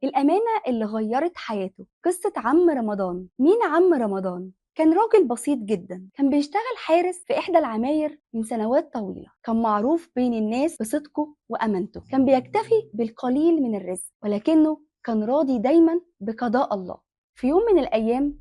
الأمانة اللي غيرت حياته. قصة عم رمضان. مين عم رمضان؟ كان راجل بسيط جدا، كان بيشتغل حارس في إحدى العماير من سنوات طويلة. كان معروف بين الناس بصدقه وأمانته، كان بيكتفي بالقليل من الرزق، ولكنه كان راضي دايما بقضاء الله. في يوم من الأيام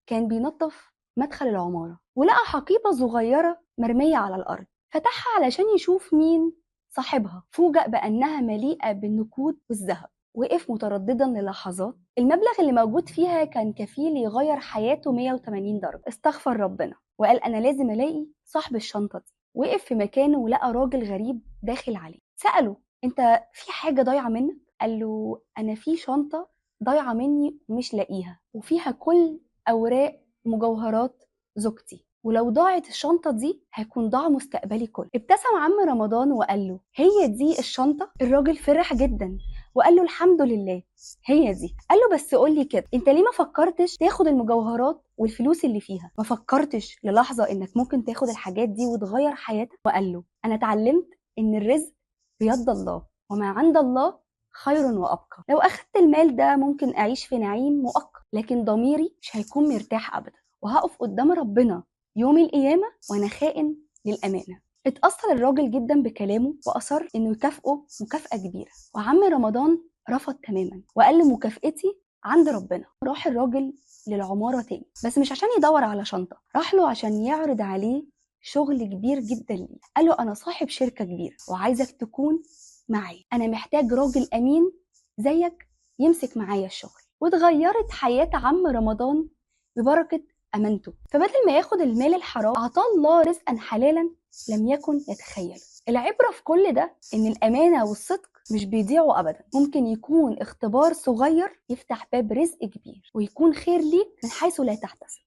كان بينظف مدخل العمارة ولقى حقيبة صغيرة مرمية على الأرض. فتحها علشان يشوف مين صاحبها، فوجئ بأنها مليئة بالنقود والذهب. وقف مترددا للحظات. المبلغ اللي موجود فيها كان كفيل يغير حياته 180 درجة. استغفر ربنا وقال أنا لازم ألاقي صاحب الشنطة دي. وقف في مكانه ولقى راجل غريب داخل عليه. سأله أنت في حاجة ضايعة منك؟ قال له أنا في شنطة ضايعة مني ومش لاقيها، وفيها كل أوراق مجوهرات زوجتي، ولو ضاعت الشنطة دي هيكون ضاع مستقبلي كله. ابتسم عم رمضان وقال له هي دي الشنطة؟ الراجل فرح جدا وقال له الحمد لله هي دي. قال له بس قول لي كده، انت ليه ما فكرتش تاخد المجوهرات والفلوس اللي فيها؟ ما فكرتش للحظة انك ممكن تاخد الحاجات دي وتغير حياتك؟ وقال له انا اتعلمت ان الرزق بيد الله، وما عند الله خير وابقى. لو اخدت المال ده ممكن اعيش في نعيم مؤقت، لكن ضميري مش هيكون مرتاح ابدا، وهقف قدام ربنا يوم القيامة وانا خائن للامانة. اتأثر الراجل جدا بكلامه وأصر إنه يكافئه مكافأة كبيرة. وعم رمضان رفض تماما وقال له مكافئتي عند ربنا. راح الراجل للعمارة تاني، بس مش عشان يدور على شنطة، راح له عشان يعرض عليه شغل كبير جدا ليه. قال له أنا صاحب شركة كبيرة وعايزك تكون معي، أنا محتاج راجل أمين زيك يمسك معايا الشغل. واتغيرت حياة عم رمضان ببركة أمانته. فبدل ما ياخد المال الحرام أعطاه الله رزقا حلالا لم يكن يتخيل. العبرة في كل ده إن الأمانة والصدق مش بيضيعوا أبدا. ممكن يكون اختبار صغير يفتح باب رزق كبير، ويكون خير ليك من حيث لا تحتسب.